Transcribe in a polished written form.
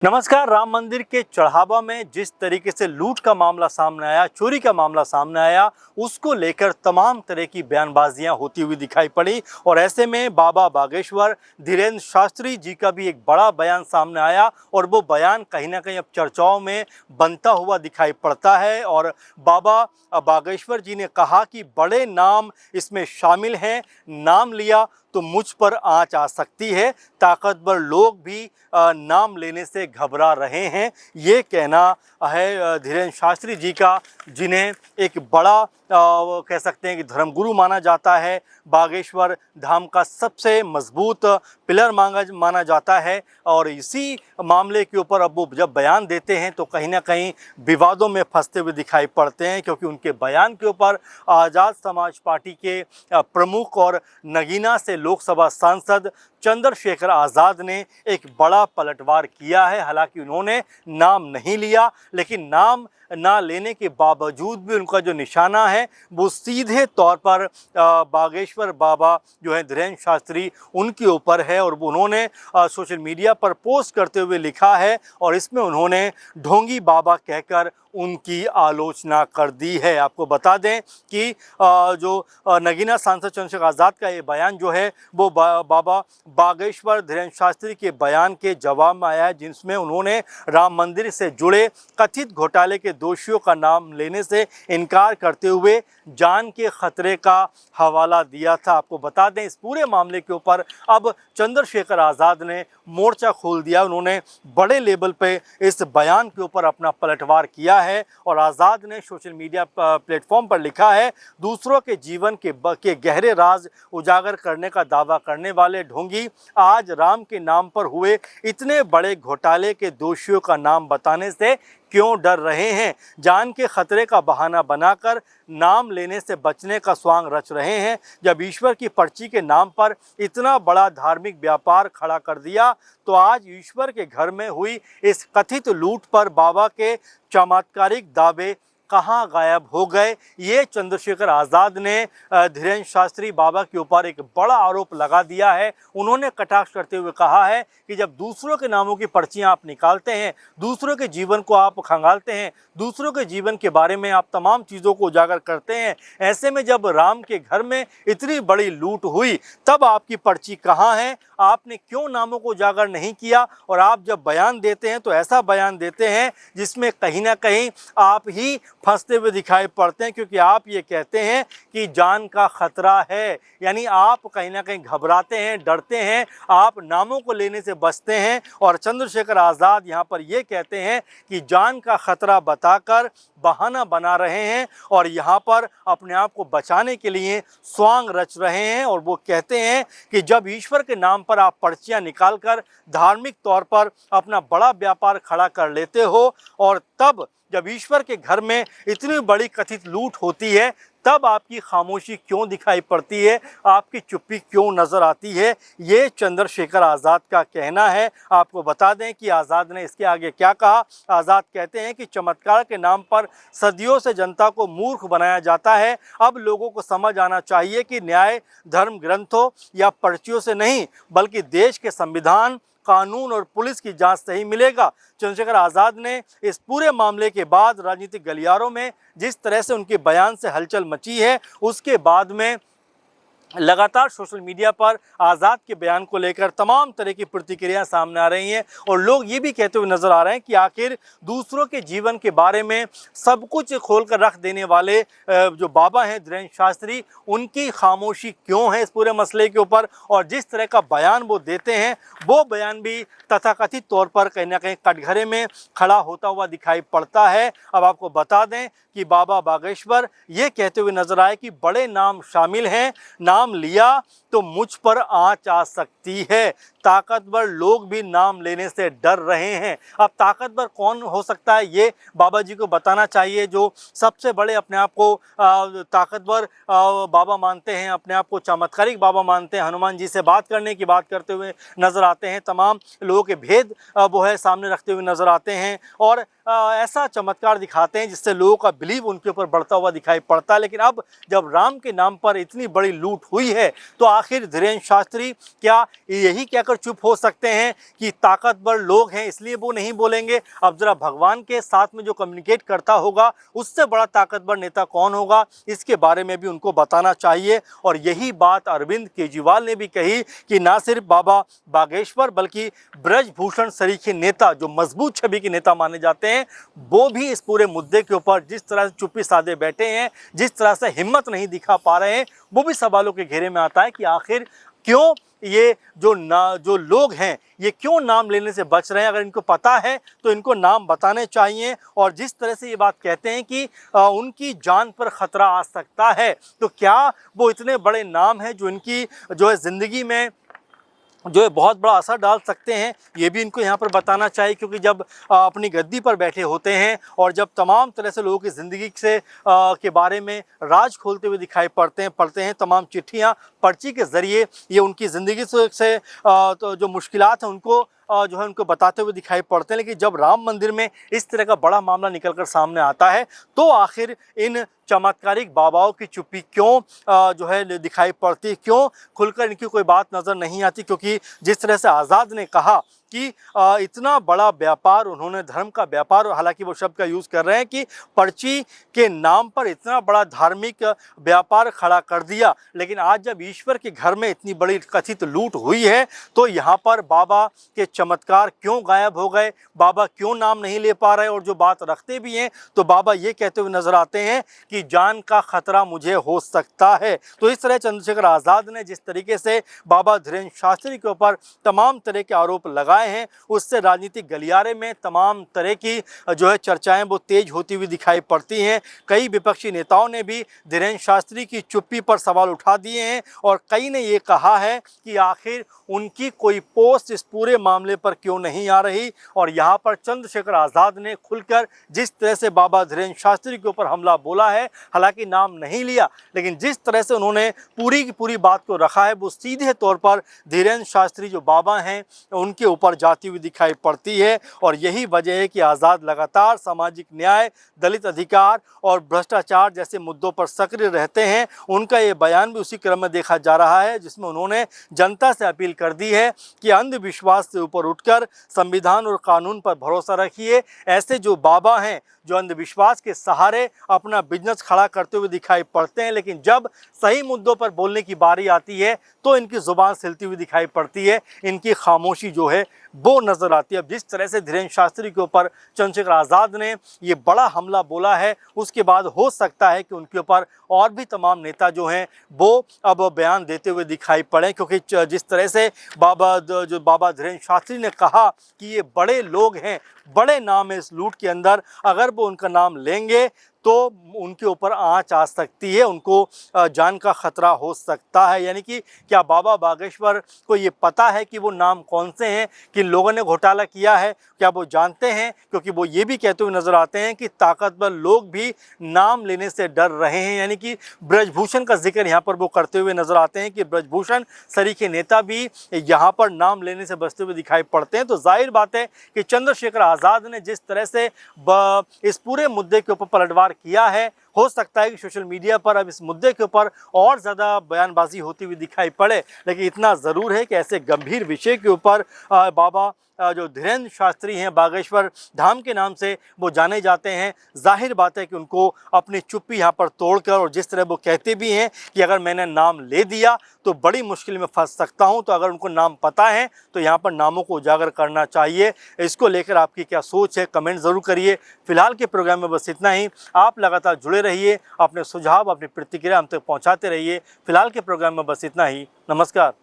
नमस्कार। राम मंदिर के चढ़ावा में जिस तरीके से लूट का मामला सामने आया, चोरी का मामला सामने आया, उसको लेकर तमाम तरह की बयानबाजियां होती हुई दिखाई पड़ी। और ऐसे में बाबा बागेश्वर धीरेन्द्र शास्त्री जी का भी एक बड़ा बयान सामने आया और वो बयान कहीं ना कहीं अब चर्चाओं में बनता हुआ दिखाई पड़ता है। और बाबा बागेश्वर जी ने कहा कि बड़े नाम इसमें शामिल हैं, नाम लिया तो मुझ पर आँच आ सकती है, ताकतवर लोग भी नाम लेने से घबरा रहे हैं। ये कहना है धीरेन्द्र शास्त्री जी का, जिन्हें एक बड़ा कह सकते हैं कि धर्मगुरु माना जाता है। बागेश्वर धाम का सबसे मजबूत पिलर माना जाता है। और इसी मामले के ऊपर अब वो जब बयान देते हैं तो कहीं ना कहीं विवादों में फंसते हुए दिखाई पड़ते हैं, क्योंकि उनके बयान के ऊपर आज़ाद समाज पार्टी के प्रमुख और नगीना से लोकसभा सांसद चंद्रशेखर आज़ाद ने एक बड़ा पलटवार किया है। हालांकि उन्होंने नाम नहीं लिया, लेकिन नाम ना लेने के बावजूद भी उनका जो निशाना है वो सीधे तौर पर बागेश्वर बाबा जो है धीरेन्द्र शास्त्री उनके ऊपर है। और उन्होंने सोशल मीडिया पर पोस्ट करते हुए लिखा है और इसमें उन्होंने ढोंगी बाबा कहकर उनकी आलोचना कर दी है। आपको बता दें कि जो नगीना सांसद चंद्रशेखर आज़ाद का ये बयान जो है वो बाबा बागेश्वर धीरेन्द्र शास्त्री के बयान के जवाब में आया है, जिसमें उन्होंने राम मंदिर से जुड़े कथित घोटाले के दोषियों का नाम लेने से इनकार करते हुए जान के खतरे का हवाला दिया था। आपको बता दें इस पूरे मामले के ऊपर अब चंद्रशेखर आज़ाद ने मोर्चा खोल दिया। उन्होंने बड़े लेवल पे इस बयान के ऊपर अपना पलटवार किया है और आज़ाद ने सोशल मीडिया प्लेटफॉर्म पर लिखा है, दूसरों के जीवन के गहरे राज उजागर करने का दावा करने वाले ढोंगी आज राम के नाम पर हुए इतने बड़े घोटाले के दोषियों का नाम बताने से क्यों डर रहे हैं। जान के खतरे का बहाना बनाकर नाम लेने से बचने का स्वांग रच रहे हैं। जब ईश्वर की पर्ची के नाम पर इतना बड़ा धार्मिक व्यापार खड़ा कर दिया तो आज ईश्वर के घर में हुई इस कथित लूट पर बाबा के चमत्कारिक दावे कहाँ गायब हो गए। ये चंद्रशेखर आज़ाद ने धीरेन्द्र शास्त्री बाबा के ऊपर एक बड़ा आरोप लगा दिया है। उन्होंने कटाक्ष करते हुए कहा है कि जब दूसरों के नामों की पर्चियां आप निकालते हैं, दूसरों के जीवन को आप खंगालते हैं, दूसरों के जीवन के बारे में आप तमाम चीज़ों को उजागर करते हैं, ऐसे में जब राम के घर में इतनी बड़ी लूट हुई तब आपकी पर्ची कहाँ है? आपने क्यों नामों को उजागर नहीं किया? और आप जब बयान देते हैं तो ऐसा बयान देते हैं जिसमें कहीं ना कहीं आप ही फंसते हुए दिखाई पड़ते हैं, क्योंकि आप ये कहते हैं कि जान का खतरा है। यानी आप कहीं ना कहीं घबराते हैं, डरते हैं, आप नामों को लेने से बचते हैं। और चंद्रशेखर आज़ाद यहाँ पर ये कहते हैं कि जान का खतरा बताकर बहाना बना रहे हैं और यहाँ पर अपने आप को बचाने के लिए स्वांग रच रहे हैं। और वो कहते हैं कि जब ईश्वर के नाम पर आप पर्चियाँ निकालकर धार्मिक तौर पर अपना बड़ा व्यापार खड़ा कर लेते हो और तब जब ईश्वर के घर में इतनी बड़ी कथित लूट होती है तब आपकी खामोशी क्यों दिखाई पड़ती है, आपकी चुप्पी क्यों नज़र आती है। ये चंद्रशेखर आज़ाद का कहना है। आपको बता दें कि आज़ाद ने इसके आगे क्या कहा। आज़ाद कहते हैं कि चमत्कार के नाम पर सदियों से जनता को मूर्ख बनाया जाता है। अब लोगों को समझ आना चाहिए कि न्याय धर्म ग्रंथों या पर्चियों से नहीं बल्कि देश के संविधान, कानून और पुलिस की जांच से ही मिलेगा। चंद्रशेखर आज़ाद ने इस पूरे मामले के बाद राजनीतिक गलियारों में जिस तरह से उनके बयान से हलचल मची है, उसके बाद में लगातार सोशल मीडिया पर आज़ाद के बयान को लेकर तमाम तरह की प्रतिक्रियाएं सामने आ रही हैं और लोग ये भी कहते हुए नज़र आ रहे हैं कि आखिर दूसरों के जीवन के बारे में सब कुछ खोल कर रख देने वाले जो बाबा हैं धीरेन्द्र शास्त्री, उनकी खामोशी क्यों है इस पूरे मसले के ऊपर। और जिस तरह का बयान वो देते हैं वो बयान भी तथाकथित तौर पर कहीं ना कहीं कटघरे में खड़ा होता हुआ दिखाई पड़ता है। अब आपको बता दें कि बाबा बागेश्वर ये कहते हुए नजर आए कि बड़े नाम शामिल हैं, नाम लिया तो मुझ पर आँच आ सकती है, ताकतवर लोग भी नाम लेने से डर रहे हैं। अब ताकतवर कौन हो सकता है ये बाबा जी को बताना चाहिए, जो सबसे बड़े अपने आप को ताकतवर बाबा मानते हैं, अपने आप को चमत्कारिक बाबा मानते हैं, हनुमान जी से बात करने की बात करते हुए नज़र आते हैं, तमाम लोगों के भेद वो है सामने रखते हुए नज़र आते हैं। और ऐसा चमत्कार दिखाते हैं जिससे लोगों का बिलीव उनके ऊपर बढ़ता हुआ दिखाई पड़ता है। लेकिन अब जब राम के नाम पर इतनी बड़ी लूट हुई है तो आखिर धीरेन्द्र शास्त्री क्या यही कहकर चुप हो सकते हैं कि ताकतवर लोग हैं इसलिए वो नहीं बोलेंगे? अब जरा भगवान के साथ में जो कम्युनिकेट करता होगा उससे बड़ा ताकतवर नेता कौन होगा, इसके बारे में भी उनको बताना चाहिए। और यही बात अरविंद केजरीवाल ने भी कही कि ना सिर्फ बाबा बागेश्वर बल्कि ब्रजभूषण सरीखे नेता जो मजबूत छवि के नेता माने जाते हैं वो भी इस पूरे मुद्दे के ऊपर जिस तरह से चुप्पी साधे बैठे हैं, जिस तरह से हिम्मत नहीं दिखा पा रहे हैं, वो भी सवालों के घेरे में आता है कि आखिर क्यों ये जो लोग हैं ये क्यों नाम लेने से बच रहे हैं। अगर इनको पता है तो इनको नाम बताने चाहिए। और जिस तरह से ये बात कहते हैं कि उनकी जान पर खतरा आ सकता है, तो क्या वो इतने बड़े नाम हैं जो इनकी जो है ज़िंदगी में जो है बहुत बड़ा असर डाल सकते हैं, ये भी इनको यहाँ पर बताना चाहिए। क्योंकि जब अपनी गद्दी पर बैठे होते हैं और जब तमाम तरह से लोगों की ज़िंदगी से के बारे में राज खोलते हुए दिखाई पड़ते हैं तमाम चिट्ठियाँ पर्ची के ज़रिए ये उनकी ज़िंदगी से तो जो मुश्किलात हैं उनको जो है उनको बताते हुए दिखाई पड़ते हैं। लेकिन जब राम मंदिर में इस तरह का बड़ा मामला निकलकर सामने आता है तो आखिर इन चमत्कारिक बाबाओं की चुप्पी क्यों जो है दिखाई पड़ती, क्यों खुलकर इनकी कोई बात नज़र नहीं आती? क्योंकि जिस तरह से आज़ाद ने कहा कि इतना बड़ा व्यापार उन्होंने धर्म का व्यापार, हालांकि वो शब्द का यूज़ कर रहे हैं कि पर्ची के नाम पर इतना बड़ा धार्मिक व्यापार खड़ा कर दिया। लेकिन आज जब ईश्वर के घर में इतनी बड़ी कथित लूट हुई है तो यहाँ पर बाबा के चमत्कार क्यों गायब हो गए, बाबा क्यों नाम नहीं ले पा रहे? और जो बात रखते भी हैं तो बाबा ये कहते हुए नजर आते हैं कि जान का खतरा मुझे हो सकता है। तो इस तरह चंद्रशेखर आज़ाद ने जिस तरीके से बाबा धीरेन्द्र शास्त्री के ऊपर तमाम तरह के आरोप लगाए हैं उससे राजनीतिक गलियारे में तमाम तरह की जो है चर्चाएं वो तेज होती हुई दिखाई पड़ती हैं। कई विपक्षी नेताओं ने भी धीरेन्द्र शास्त्री की चुप्पी पर सवाल उठा दिए हैं और कई ने ये कहा है कि आखिर उनकी कोई पोस्ट इस पूरे मामले पर क्यों नहीं आ रही। और यहाँ पर चंद्रशेखर आज़ाद ने खुलकर जिस तरह से बाबा धीरेन्द्र शास्त्री के ऊपर हमला बोला है, हालांकि नाम नहीं लिया, लेकिन जिस तरह से उन्होंने पूरी की पूरी बात को रखा है वो सीधे तौर पर धीरेन्द्र शास्त्री जो बाबा हैं उनके ऊपर जाती हुई दिखाई पड़ती है। और यही वजह है कि आज़ाद लगातार सामाजिक न्याय, दलित अधिकार और भ्रष्टाचार जैसे मुद्दों पर सक्रिय रहते हैं। उनका ये बयान भी उसी क्रम में देखा जा रहा है जिसमें उन्होंने जनता से अपील कर दी है कि अंधविश्वास से ऊपर उठकर संविधान और कानून पर भरोसा रखिए। ऐसे जो बाबा हैं जो अंधविश्वास के सहारे अपना बिजनेस खड़ा करते हुए दिखाई पड़ते हैं, लेकिन जब सही मुद्दों पर बोलने की बारी आती है तो इनकी ज़ुबान सिलती हुई दिखाई पड़ती है, इनकी खामोशी जो है वो नज़र आती है। अब जिस तरह से धीरेन्द्र शास्त्री के ऊपर चंद्रशेखर आज़ाद ने ये बड़ा हमला बोला है उसके बाद हो सकता है कि उनके ऊपर और भी तमाम नेता जो हैं वो अब बयान देते हुए दिखाई पड़े। क्योंकि जिस तरह से बाबा धीरेन्द्र शास्त्री ने कहा कि ये बड़े लोग हैं, बड़े नाम है इस लूट के अंदर, अगर वो उनका नाम लेंगे तो उनके ऊपर आंच आ सकती है, उनको जान का खतरा हो सकता है। यानी कि क्या बाबा बागेश्वर को ये पता है कि वो नाम कौन से हैं, किन लोगों ने घोटाला किया है, क्या वो जानते हैं? क्योंकि वो ये भी कहते हुए नज़र आते हैं कि ताकतवर लोग भी नाम लेने से डर रहे हैं। यानी कि ब्रजभूषण का जिक्र यहाँ पर वो करते हुए नज़र आते हैं कि ब्रजभूषण सरीखे नेता भी यहाँ पर नाम लेने से बचते हुए दिखाई पड़ते हैं। तो जाहिर बात है कि चंद्रशेखर आज़ाद ने जिस तरह से इस पूरे मुद्दे के ऊपर पलटवार किया है, हो सकता है कि सोशल मीडिया पर अब इस मुद्दे के ऊपर और ज़्यादा बयानबाजी होती हुई दिखाई पड़े। लेकिन इतना ज़रूर है कि ऐसे गंभीर विषय के ऊपर बाबा जो धीरेन्द्र शास्त्री हैं, बागेश्वर धाम के नाम से वो जाने जाते हैं, जाहिर बात है कि उनको अपनी चुप्पी यहाँ पर तोड़कर, और जिस तरह वो कहते भी हैं कि अगर मैंने नाम ले दिया तो बड़ी मुश्किल में फंस सकता हूँ, तो अगर उनको नाम पता है तो यहाँ पर नामों को उजागर करना चाहिए। इसको लेकर आपकी क्या सोच है, कमेंट ज़रूर करिए। फिलहाल के प्रोग्राम में बस इतना ही। आप लगातार जुड़े रहिए, अपने सुझाव, अपनी प्रतिक्रिया हम तक पहुँचाते रहिए। फिलहाल के प्रोग्राम में बस इतना ही। नमस्कार।